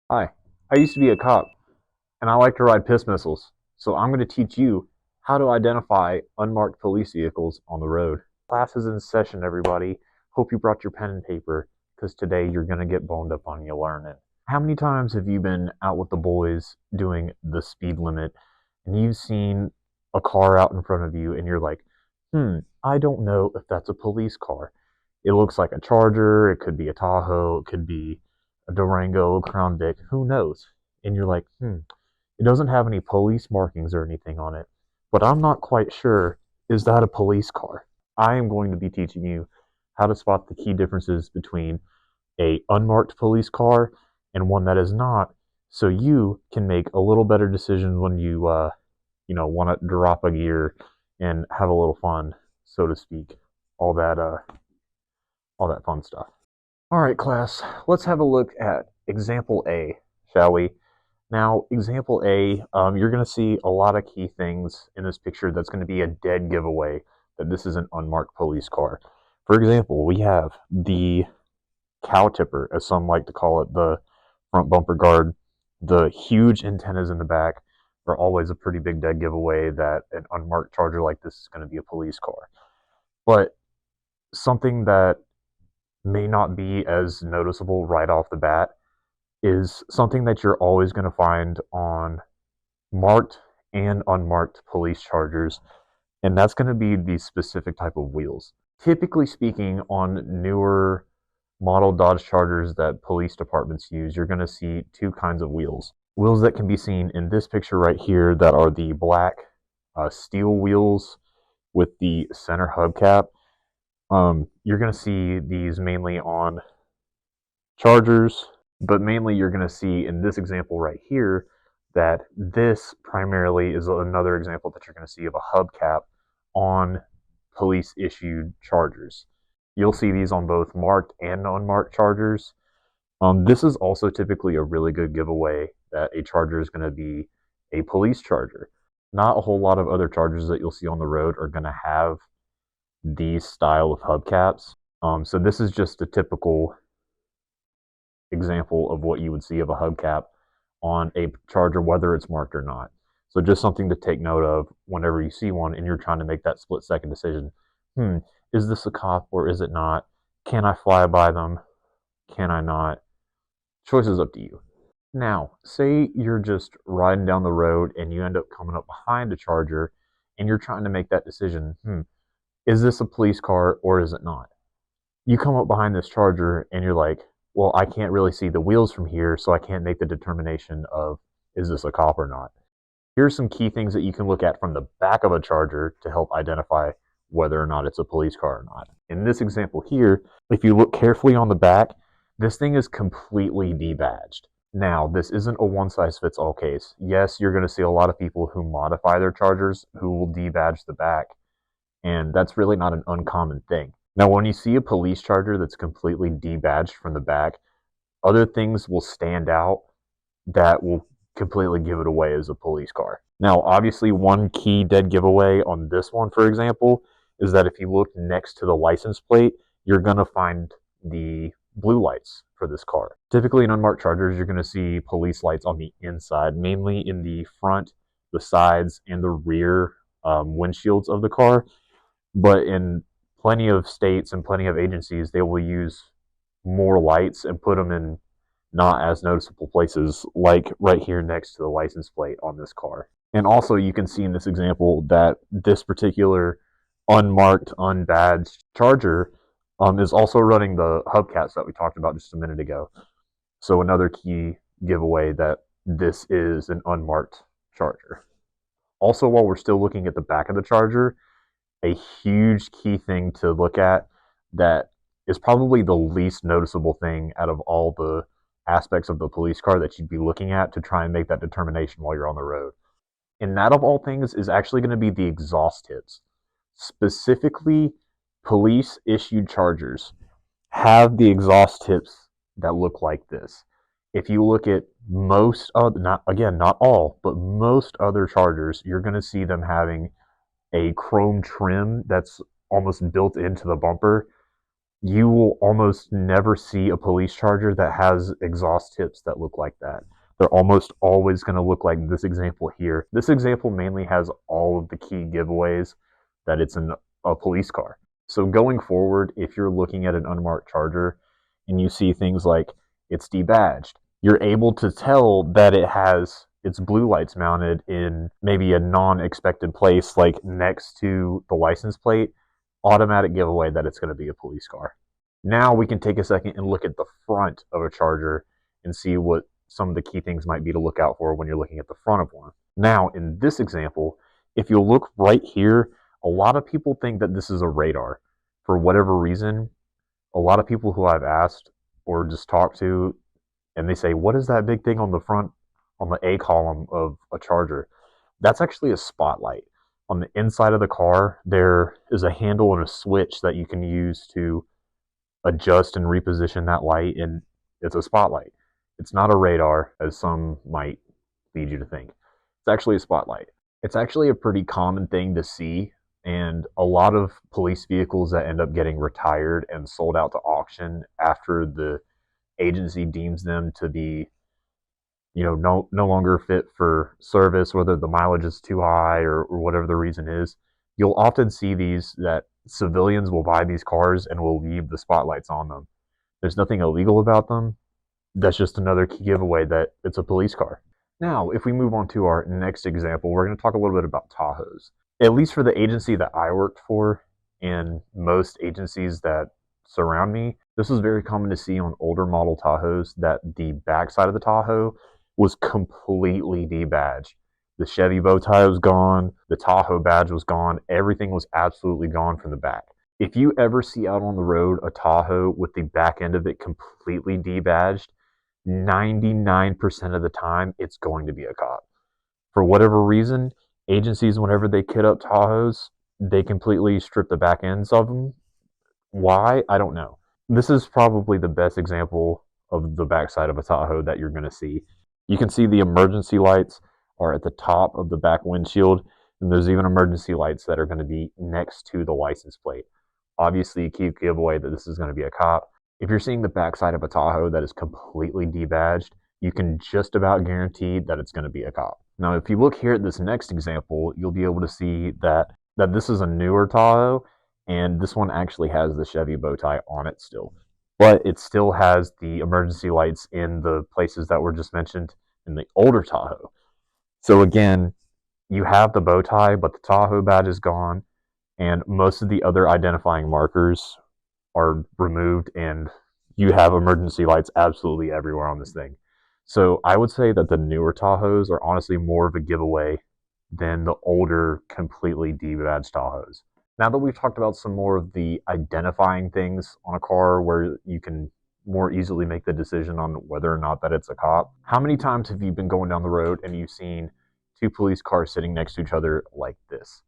Hi, I used to be a cop, and I like to ride piss missiles, so I'm going to teach you how to identify unmarked police vehicles on the road. Class is in session, everybody. Hope you brought your pen and paper, because today you're going to get boned up on you learning. How many times have you been out with the boys doing the speed limit, and you've seen a car out in front of you, and you're like, I don't know if that's a police car. It looks like a Charger, it could be a Tahoe, it could be a Durango, Crown Vic, who knows? And you're like, it doesn't have any police markings or anything on it, but I'm not quite sure. Is that a police car? I am going to be teaching you how to spot the key differences between a unmarked police car and one that is not, so you can make a little better decision when want to drop a gear and have a little fun, so to speak. All that all that fun stuff. All right, class, let's have a look at example A, shall we? Now, example A, you're going to see a lot of key things in this picture that's going to be a dead giveaway that this is an unmarked police car. For example, we have the cow tipper, as some like to call it, the front bumper guard. The huge antennas in the back are always a pretty big dead giveaway that an unmarked Charger like this is going to be a police car. But something that may not be as noticeable right off the bat is something that you're always going to find on marked and unmarked police chargers, and that's going to be the specific type of wheels. Typically speaking, on newer model Dodge Chargers that police departments use, you're going to see two kinds of wheels. Wheels that can be seen in this picture right here that are the black steel wheels with the center hubcap. You're going to see these mainly on Chargers, but mainly you're going to see in this example right here that this primarily is another example that you're going to see of a hubcap on police issued Chargers. You'll see these on both marked and unmarked Chargers. This is also typically a really good giveaway that a Charger is going to be a police Charger. Not a whole lot of other Chargers that you'll see on the road are going to have these style of hubcaps. So this is just a typical example of what you would see of a hubcap on a Charger, whether it's marked or not. So just something to take note of whenever you see one and you're trying to make that split second decision. Is this a cop or is it not? Can I fly by them? Can I not? Choice is up to you. Now, say you're just riding down the road and you end up coming up behind a Charger and you're trying to make that decision. Is this a police car or is it not? You come up behind this Charger and you're like, well, I can't really see the wheels from here, so I can't make the determination of is this a cop or not. Here's some key things that you can look at from the back of a Charger to help identify whether or not it's a police car or not. In this example here, if you look carefully on the back, this thing is completely debadged. Now, this isn't a one-size-fits-all case. Yes, you're going to see a lot of people who modify their Chargers who will debadge the back, and that's really not an uncommon thing. Now, when you see a police Charger that's completely debadged from the back, other things will stand out that will completely give it away as a police car. Now, obviously, one key dead giveaway on this one, for example, is that if you look next to the license plate, you're going to find the blue lights for this car. Typically, in unmarked Chargers, you're going to see police lights on the inside, mainly in the front, the sides, and the rear windshields of the car. But in plenty of states and plenty of agencies, they will use more lights and put them in not as noticeable places, like right here next to the license plate on this car. And also, you can see in this example that this particular unmarked, unbadged Charger is also running the hubcaps that we talked about just a minute ago. So another key giveaway that this is an unmarked Charger. Also, while we're still looking at the back of the Charger, a huge key thing to look at that is probably the least noticeable thing out of all the aspects of the police car that you'd be looking at to try and make that determination while you're on the road. And that, of all things, is actually going to be the exhaust tips. Specifically, police issued Chargers have the exhaust tips that look like this. If you look at most, not all, but most other Chargers, you're going to see them having a chrome trim that's almost built into the bumper You will almost never see a police charger that has exhaust tips that look like that. They're almost always going to look like this example here. This example mainly has all of the key giveaways that it's a police car. So going forward, if you're looking at an unmarked charger and you see things like it's debadged, you're able to tell that it has its blue lights mounted in maybe a non-expected place, like next to the license plate, automatic giveaway that it's going to be a police car. Now we can take a second and look at the front of a charger and see what some of the key things might be to look out for when you're looking at the front of one. Now, in this example, if you look right here, a lot of people think that this is a radar. For whatever reason, a lot of people who I've asked or just talked to, and they say, what is that big thing on the front, on the A column of a charger? That's actually a spotlight. On the inside of the car, there is a handle and a switch that you can use to adjust and reposition that light, and it's a spotlight. It's not a radar, as some might lead you to think. It's actually a spotlight. It's actually a pretty common thing to see, and a lot of police vehicles that end up getting retired and sold out to auction after the agency deems them to be, no longer fit for service, whether the mileage is too high or whatever the reason is. You'll often see these that civilians will buy these cars and will leave the spotlights on them. There's nothing illegal about them. That's just another key giveaway that it's a police car. Now, if we move on to our next example, we're going to talk a little bit about Tahoes. At least for the agency that I worked for and most agencies that surround me, this was very common to see on older model Tahoes that the backside of the Tahoe was completely debadged. The Chevy bow tie was gone, the Tahoe badge was gone, everything was absolutely gone from the back. If you ever see out on the road a Tahoe with the back end of it completely debadged, 99% of the time it's going to be a cop. For whatever reason, agencies, whenever they kit up Tahoes, they completely strip the back ends of them. Why? I don't know. This is probably the best example of the backside of a Tahoe that you're going to see. You can see the emergency lights are at the top of the back windshield, and there's even emergency lights that are going to be next to the license plate. Obviously, a key giveaway that this is going to be a cop. If you're seeing the backside of a Tahoe that is completely debadged, you can just about guarantee that it's going to be a cop. Now, if you look here at this next example, you'll be able to see that this is a newer Tahoe, and this one actually has the Chevy bow tie on it still. But it still has the emergency lights in the places that were just mentioned in the older Tahoe. So again, you have the bow tie, but the Tahoe badge is gone, and most of the other identifying markers are removed, and you have emergency lights absolutely everywhere on this thing. So I would say that the newer Tahoes are honestly more of a giveaway than the older, completely debadged Tahoes. Now that we've talked about some more of the identifying things on a car where you can more easily make the decision on whether or not that it's a cop, how many times have you been going down the road and you've seen two police cars sitting next to each other like this?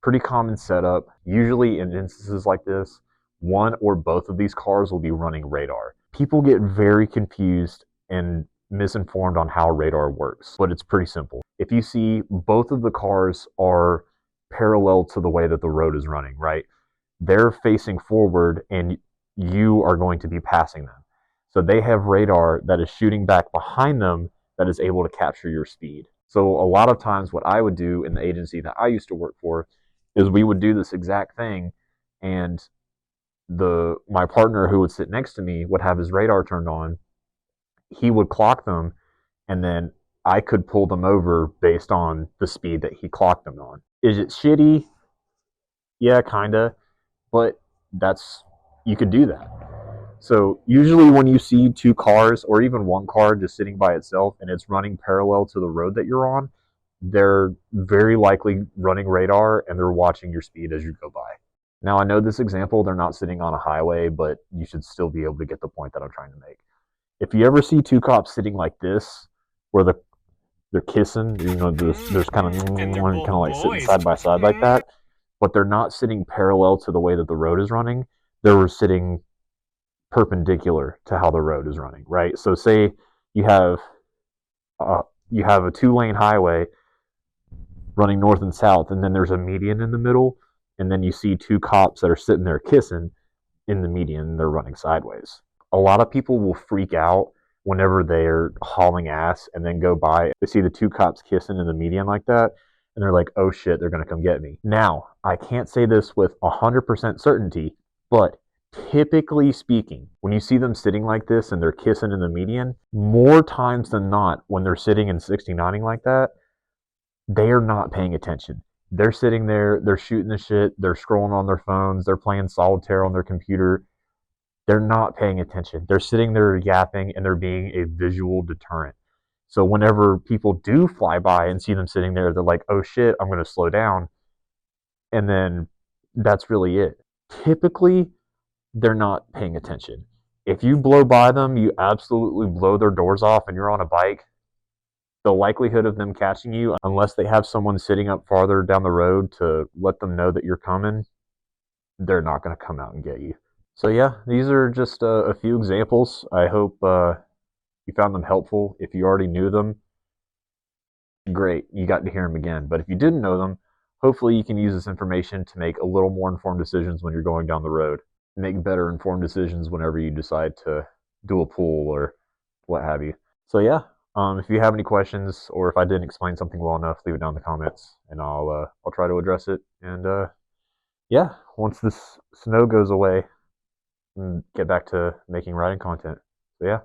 Pretty common setup. Usually in instances like this, one or both of these cars will be running radar. People get very confused and misinformed on how radar works, but it's pretty simple. If you see both of the cars are parallel to the way that the road is running, right? They're facing forward and you are going to be passing them. So they have radar that is shooting back behind them that is able to capture your speed. So a lot of times what I would do in the agency that I used to work for is we would do this exact thing, and my partner who would sit next to me would have his radar turned on. He would clock them, and then I could pull them over based on the speed that he clocked them on. Is it shitty? Yeah, kinda, but you could do that. So usually when you see two cars or even one car just sitting by itself and it's running parallel to the road that you're on, they're very likely running radar and they're watching your speed as you go by. Now I know this example, they're not sitting on a highway, but you should still be able to get the point that I'm trying to make. If you ever see two cops sitting like this, where they're kissing, there's kind of like sitting side by side like that, but they're not sitting parallel to the way that the road is running. They're sitting perpendicular to how the road is running, right? So say you have a two-lane highway running north and south, and then there's a median in the middle, and then you see two cops that are sitting there kissing. in the median and they're running sideways. A lot of people will freak out whenever they're hauling ass and then go by. They see the two cops kissing in the median like that, and they're like, oh shit, they're going to come get me. Now, I can't say this with 100% certainty, but typically speaking, when you see them sitting like this and they're kissing in the median, more times than not, when they're sitting and 69ing like that, they are not paying attention. They're sitting there, they're shooting the shit, they're scrolling on their phones, they're playing solitaire on their computer. They're not paying attention. They're sitting there yapping and they're being a visual deterrent. So whenever people do fly by and see them sitting there, they're like, oh shit, I'm going to slow down. And then that's really it. Typically, they're not paying attention. If you blow by them, you absolutely blow their doors off and you're on a bike, the likelihood of them catching you, unless they have someone sitting up farther down the road to let them know that you're coming, they're not going to come out and get you. So yeah, these are just a few examples. I hope you found them helpful. If you already knew them, great, you got to hear them again. But if you didn't know them, hopefully you can use this information to make a little more informed decisions when you're going down the road. Make better informed decisions whenever you decide to do a pull or what have you. So yeah, if you have any questions or if I didn't explain something well enough, leave it down in the comments and I'll try to address it. And yeah, once this snow goes away, and get back to making writing content. So yeah.